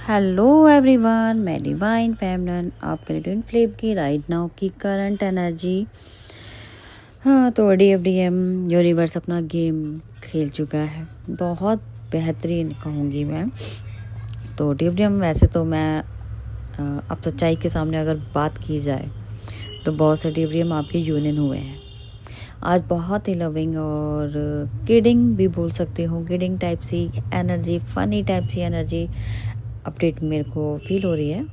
Hello everyone, मैं divine फेमनन आपके लिए ट्विन फ्लेम की राइट नाउ की करंट एनर्जी। हाँ, तो DFDM यूनिवर्स अपना गेम खेल चुका है, बहुत बेहतरीन कहूँगी मैं। तो DFDM वैसे तो मैं अब सच्चाई के सामने अगर बात की जाए तो बहुत से DFDM आपके यूनियन हुए हैं। आज बहुत ही लविंग और किडिंग भी बोल सकती हूँ, किडिंग टाइप सी एनर्जी, फनी टाइप सी एनर्जी अपडेट मेरे को फील हो रही है।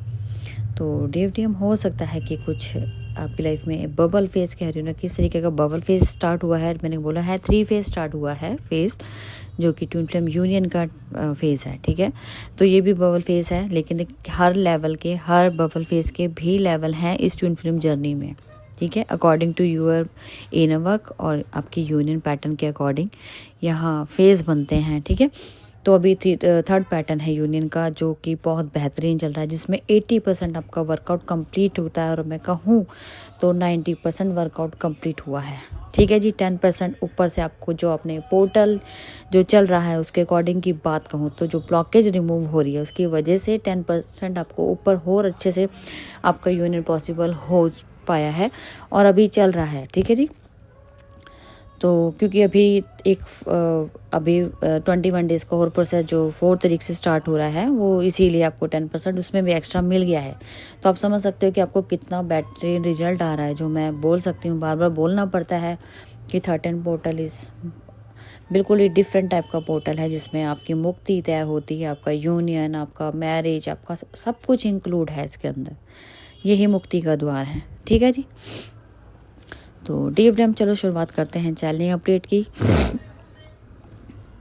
तो DFDM हो सकता है कि कुछ आपकी लाइफ में बबल फेज कह रही हूँ ना, किस तरीके का बबल फेज स्टार्ट हुआ है। मैंने बोला है 3 फेज स्टार्ट हुआ है, फेज जो कि ट्विन फ्लेम यूनियन का फेज है, ठीक है। तो ये भी बबल फेज है, लेकिन हर लेवल के, हर बबल फेज के भी लेवल हैं इस ट्विन फ्लेम जर्नी में, ठीक है। According to your inner work और आपकी यूनियन पैटर्न के अकॉर्डिंग यहाँ फेज बनते हैं, ठीक है। तो अभी थर्ड पैटर्न है यूनियन का, जो कि बहुत बेहतरीन चल रहा है, जिसमें 80% आपका वर्कआउट कंप्लीट होता है, और मैं कहूँ तो 90% वर्कआउट कंप्लीट हुआ है, ठीक है जी। 10% ऊपर से आपको जो अपने पोर्टल जो चल रहा है उसके अकॉर्डिंग की बात कहूँ तो जो ब्लॉकेज रिमूव हो रही है उसकी वजह से 10% आपको ऊपर और अच्छे से आपका यूनियन पॉसिबल हो पाया है और अभी चल रहा है, ठीक है जी। तो क्योंकि अभी 21 डेज़ का और प्रोसेस जो 4 तारीख से स्टार्ट हो रहा है, वो इसीलिए आपको 10% उसमें भी एक्स्ट्रा मिल गया है। तो आप समझ सकते हो कि आपको कितना बेहतरीन रिजल्ट आ रहा है। जो मैं बोल सकती हूँ, बार बार बोलना पड़ता है कि 13 पोर्टल इस बिल्कुल ही डिफरेंट टाइप का पोर्टल है, जिसमें आपकी मुक्ति तय होती है, आपका यूनियन, आपका मैरिज, आपका सब कुछ इंक्लूड है इसके अंदर। यही मुक्ति का द्वार है, ठीक है जी। तो DFDM चलो शुरुआत करते हैं चैनलिंग अपडेट की।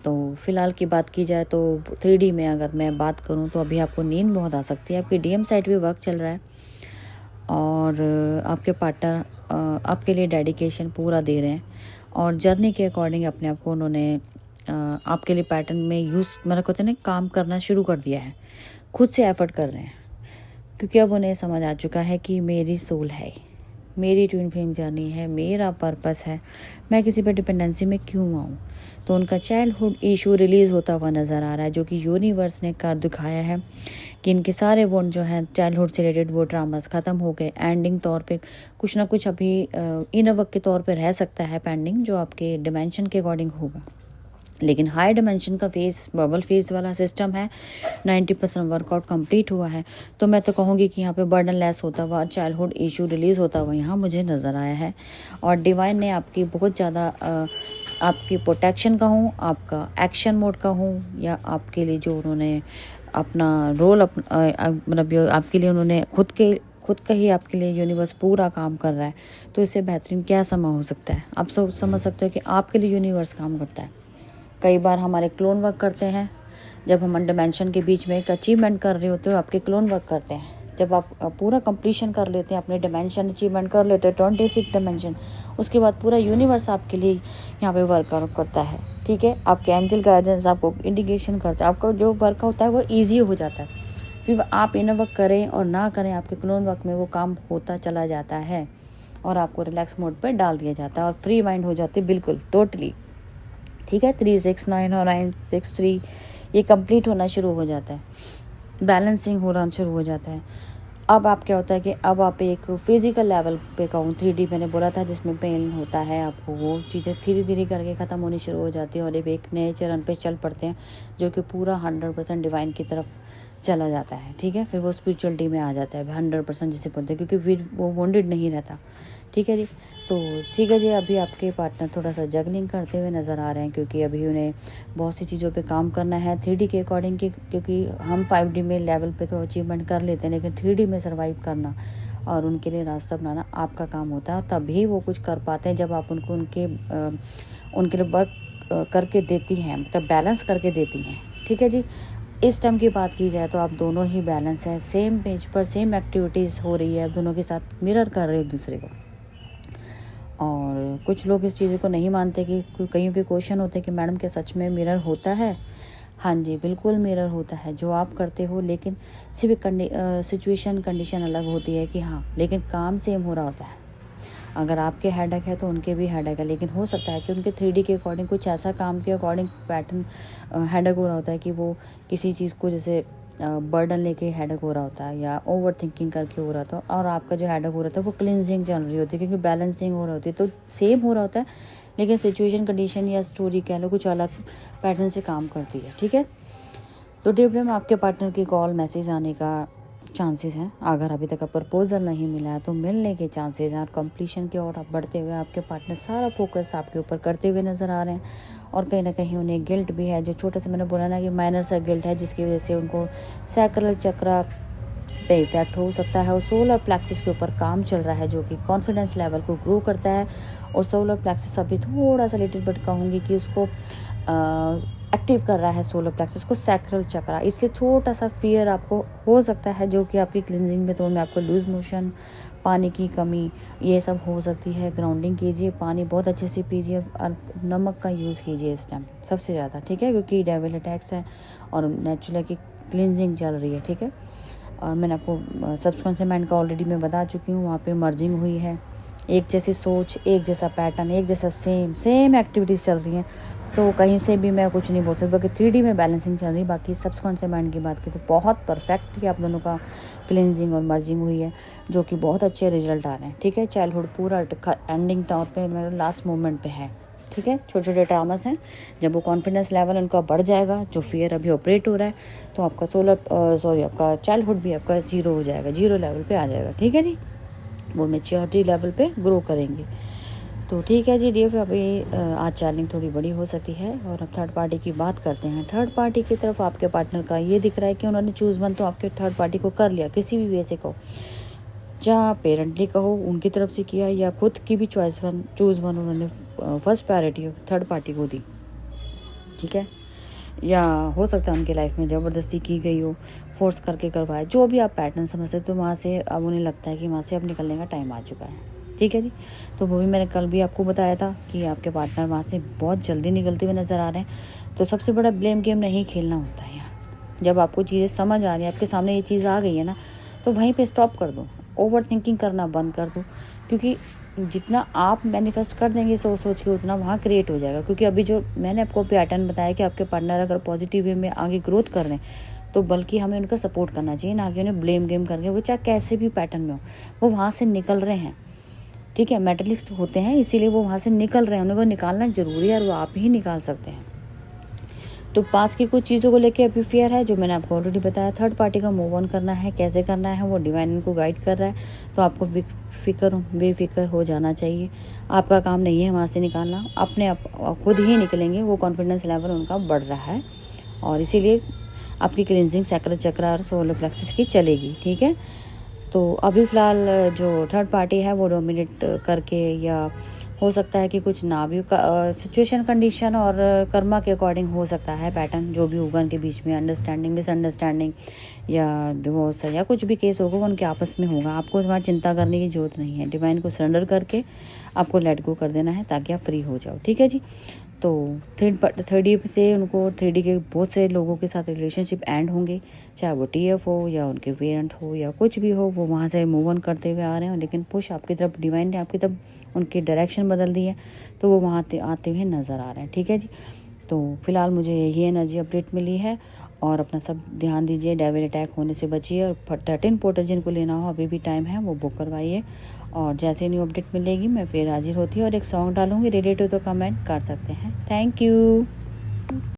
तो फिलहाल की बात की जाए तो 3D में अगर मैं बात करूं तो अभी आपको नींद बहुत आ सकती है। आपकी DM साइड भी वर्क चल रहा है और आपके पार्टनर आपके लिए डेडिकेशन पूरा दे रहे हैं और जर्नी के अकॉर्डिंग अपने आप को उन्होंने आपके लिए पैटर्न में यूज़ मतलब कहते हैं ना, काम करना शुरू कर दिया है। खुद से एफर्ट कर रहे हैं, क्योंकि अब उन्हें समझ आ चुका है कि मेरी सोल है, मेरी ट्विन फ्लेम जर्नी है, मेरा पर्पस है, मैं किसी पर डिपेंडेंसी में क्यों आऊँ। तो उनका चाइल्डहुड इशू रिलीज़ होता हुआ नज़र आ रहा है, जो कि यूनिवर्स ने कर दिखाया है कि इनके सारे वो जो हैं चाइल्डहुड से रिलेटेड वो ड्रामास ख़त्म हो गए। एंडिंग तौर पे कुछ ना कुछ अभी इनर वर्क के तौर पे रह सकता है पेंडिंग, जो आपके डिमेंशन के अकॉर्डिंग होगा। लेकिन हाई डिमेंशन का फेज बबल फेज वाला सिस्टम है, 90% वर्कआउट कंप्लीट हुआ है। तो मैं तो कहूँगी कि यहाँ पे बर्डन लेस होता हुआ, चाइल्डहुड इशू रिलीज़ होता हुआ यहाँ मुझे नज़र आया है। और डिवाइन ने आपकी बहुत ज़्यादा आपकी प्रोटेक्शन का हूँ, आपका एक्शन मोड का हूँ, या आपके लिए जो उन्होंने अपना रोल मतलब आपके लिए उन्होंने खुद का ही आपके लिए यूनिवर्स पूरा काम कर रहा है। तो इससे बेहतरीन क्या समा हो सकता है। आप सब समझ सकते हो कि आपके लिए यूनिवर्स काम करता है। कई बार हमारे क्लोन वर्क करते हैं, जब हम डायमेंशन के बीच में एक अचीवमेंट कर रहे होते हो, आपके क्लोन वर्क करते हैं। जब आप पूरा कंप्लीशन कर लेते हैं, अपने डायमेंशन अचीवमेंट कर लेते हैं 26 डायमेंशन, उसके बाद पूरा यूनिवर्स आपके लिए यहाँ पे वर्कआउट करता है, ठीक है। आपके एंजल गाइडेंस आपको इंडिकेशन करता है, आपका जो वर्क होता है वो ईजी हो जाता है। फिर आप इनर वर्क करें और ना करें, आपके क्लोन वर्क में वो काम होता चला जाता है और आपको रिलैक्स मोड पर डाल दिया जाता है और फ्री माइंड हो जाते बिल्कुल टोटली, ठीक है। 369 और 963 ये कंप्लीट होना शुरू हो जाता है, बैलेंसिंग होना शुरू हो जाता है। अब आप क्या होता है कि अब आप एक फिजिकल लेवल पे कहूँ 3D मैंने बोला था, जिसमें पेन होता है, आपको वो चीज़ें धीरे धीरे करके ख़त्म होनी शुरू हो जाती है और एक नए चरण पे चल पड़ते हैं, जो कि पूरा 100% डिवाइन की तरफ चला जाता है, ठीक है। फिर वो स्पिरिचुअलिटी में आ जाता है 100% जिसे बोलते हैं, क्योंकि फिर वो वॉन्डेड नहीं रहता, ठीक है जी। तो ठीक है जी, अभी आपके पार्टनर थोड़ा सा जगलिंग करते हुए नज़र आ रहे हैं, क्योंकि अभी उन्हें बहुत सी चीज़ों पे काम करना है 3D के अकॉर्डिंग की, क्योंकि हम 5D में लेवल पे तो अचीवमेंट कर लेते हैं, लेकिन 3D में सर्वाइव करना और उनके लिए रास्ता बनाना आपका काम होता है। और तभी वो कुछ कर पाते हैं जब आप उनको उनके लिए वर्क करके देती हैं, मतलब बैलेंस करके देती हैं, ठीक है जी। इस टाइम की बात की जाए तो आप दोनों ही बैलेंस है, सेम पेज पर सेम एक्टिविटीज़ हो रही है, आप दोनों के साथ मिरर कर रहे हैं एक दूसरे को। और कुछ लोग इस चीज़ को नहीं मानते कि कईयों के क्वेश्चन होते हैं कि मैडम क्या सच में मिरर होता है। हाँ जी, बिल्कुल मिरर होता है जो आप करते हो, लेकिन सिर्फ सिचुएशन कंडीशन अलग होती है कि हाँ, लेकिन काम सेम हो रहा होता है। अगर आपके हेडेक है तो उनके भी हेडेक है, लेकिन हो सकता है कि उनके 3D के अकॉर्डिंग कुछ ऐसा काम के अकॉर्डिंग पैटर्न हेडेक हो रहा होता है कि वो किसी चीज़ को जैसे बर्डन लेके हेडेक हो रहा होता है या ओवर थिंकिंग करके हो रहा था और आपका जो हेडेक हो रहा था वो क्लिनजिंग चल रही होती है, क्योंकि बैलेंसिंग हो रही होती है, तो सेम हो रहा होता है लेकिन सिचुएशन कंडीशन या स्टोरी कह लो कुछ अलग पैटर्न से काम करती है। ठीक है, तो डिप्रेम आपके पार्टनर की कॉल मैसेज आने का चांसेस हैं। अगर अभी तक प्रपोजल नहीं मिला है तो मिलने के चांसेस हैं और कंप्लीशन की ओर आप बढ़ते हुए आपके पार्टनर सारा फोकस आपके ऊपर करते हुए नज़र आ रहे हैं। और कहीं ना कहीं उन्हें गिल्ट भी है, जो छोटा सा मैंने बोला ना कि माइनर सा गिल्ट है, जिसकी वजह से उनको सैक्रल चक्र पे इफेक्ट हो सकता है। और सोलर प्लेक्सिस के ऊपर काम चल रहा है जो कि कॉन्फिडेंस लेवल को ग्रो करता है। और सोलर प्लेक्सिस अभी थोड़ा सा लिटिल बट कहूँगी कि उसको एक्टिव कर रहा है सोलर प्लेक्सिस को, सैक्रल चक्र, इससे छोटा सा फियर आपको हो सकता है जो कि आपकी क्लिनजिंग मेथड में आपको लूज मोशन, पानी की कमी, ये सब हो सकती है। ग्राउंडिंग कीजिए, पानी बहुत अच्छे से पीजिए और नमक का यूज़ कीजिए इस टाइम सबसे ज़्यादा। ठीक है, क्योंकि डेविल अटैक्स है और नेचुरल की क्लिनजिंग चल रही है। ठीक है, और मैंने आपको सबकॉन्शियस माइंड का ऑलरेडी मैं बता चुकी हूँ, वहाँ पे मर्जिंग हुई है, एक जैसी सोच, एक जैसा पैटर्न, एक जैसा सेम एक्टिविटीज़ चल रही हैं। तो कहीं से भी मैं कुछ नहीं बोल सकती, बाकी 3D में बैलेंसिंग चल रही। बाकी सबकॉन्शियस माइंड की बात की तो बहुत परफेक्ट ही आप दोनों का क्लिनजिंग और मर्जिंग हुई है, जो कि बहुत अच्छे रिजल्ट आ रहे हैं। ठीक है, चाइल्डहुड पूरा एंडिंग टाउन पे, मेरे लास्ट मोमेंट पे है। ठीक है, छोटे छोटे ड्रामास हैं, जब वो कॉन्फिडेंस लेवल उनका बढ़ जाएगा, जो फियर अभी ऑपरेट हो रहा है, तो आपका आपका चाइल्डहुड भी आपका 0 हो जाएगा, 0 लेवल पे आ जाएगा। ठीक है जी, वो मैच्योरिटी लेवल पे ग्रो करेंगे। तो ठीक है जी डियर, अभी आज चैलेंज थोड़ी बड़ी हो सकती है। और अब थर्ड पार्टी की बात करते हैं। थर्ड पार्टी की तरफ आपके पार्टनर का ये दिख रहा है कि उन्होंने चूज़ वन तो आपके थर्ड पार्टी को कर लिया, किसी भी वे से कहो, जहाँ पेरेंटली कहो उनकी तरफ से किया या खुद की भी चूज़ वन उन्होंने फर्स्ट प्रायोरिटी थर्ड पार्टी को दी। ठीक है, या हो सकता है उनकी लाइफ में ज़बरदस्ती की गई हो, फोर्स करके करवाए, जो भी आप पैटर्न समझते, तो वहाँ से अब उन्हें लगता है कि वहाँ से अब निकलने का टाइम आ चुका है। ठीक है जी, तो वो भी मैंने कल भी आपको बताया था कि आपके पार्टनर वहाँ से बहुत जल्दी निकलते हुए नज़र आ रहे हैं। तो सबसे बड़ा ब्लेम गेम नहीं खेलना होता है यहाँ। जब आपको चीज़ें समझ आ रही हैं, आपके सामने ये चीज़ आ गई है ना, तो वहीं पे स्टॉप कर दो, ओवर थिंकिंग करना बंद कर दो, क्योंकि जितना आप मैनिफेस्ट कर देंगे सोच सोच के, उतना वहाँ क्रिएट हो जाएगा। क्योंकि अभी जो मैंने आपको पैटर्न बताया कि आपके पार्टनर अगर पॉजिटिव वे में आगे ग्रोथ कर रहे हैं, तो बल्कि हमें उनका सपोर्ट करना चाहिए, ना कि उन्हें ब्लेम गेम करके, वो चाहे कैसे भी पैटर्न में हो, वो वहाँ से निकल रहे हैं। ठीक है, मेटलिस्ट होते हैं, इसीलिए वो वहाँ से निकल रहे हैं, उनको निकालना ज़रूरी है और वो आप ही निकाल सकते हैं। तो पास की कुछ चीज़ों को लेके अभी फेयर है, जो मैंने आपको ऑलरेडी बताया। थर्ड पार्टी का मूव ऑन करना है, कैसे करना है वो डिवाइन इनको गाइड कर रहा है। तो आपको बेफिक्र हो जाना चाहिए। आपका काम नहीं है वहाँ से निकालना, अपने आप खुद ही निकलेंगे। वो कॉन्फिडेंस लेवल उनका बढ़ रहा है और इसीलिए आपकी क्लिनजिंग सैक्रल चक्र और सोलर प्लेक्सिस की चलेगी। ठीक है, तो अभी फ़िलहाल जो थर्ड पार्टी है वो डोमिनेट करके, या हो सकता है कि कुछ ना भी सिचुएशन कंडीशन और कर्मा के अकॉर्डिंग हो सकता है पैटर्न, जो भी होगा उनके बीच में अंडरस्टैंडिंग, मिसअंडरस्टैंडिंग या डिवोर्स या कुछ भी केस होगा वो उनके आपस में होगा। आपको तुम्हारी चिंता करने की ज़रूरत नहीं है, डिवाइन को सरेंडर करके आपको लेट गो कर देना है ताकि आप फ्री हो जाओ। ठीक है जी, तो थर्ड डी से उनको 3D के बहुत से लोगों के साथ रिलेशनशिप एंड होंगे, चाहे वो TF हो या उनके पेरेंट हो या कुछ भी हो, वो वहाँ से मूव ऑन करते हुए आ रहे हैं। लेकिन पुश आपकी तरफ, डिवाइन ने आपकी तरफ उनकी डायरेक्शन बदल दी है, तो वो वहाँ आते हुए नज़र आ रहे हैं। ठीक है जी, तो फिलहाल मुझे यही एनर्जी अपडेट मिली है और अपना सब ध्यान दीजिए, डेविल अटैक होने से बचिए। और 13 पोर्टल जिनको लेना हो अभी भी टाइम है, वो बुक करवाइए। और जैसे न्यू अपडेट मिलेगी मैं फिर हाजिर होती हूँ और एक सॉन्ग डालूंगी, रिलेटेड तो कमेंट कर सकते हैं। Thank you.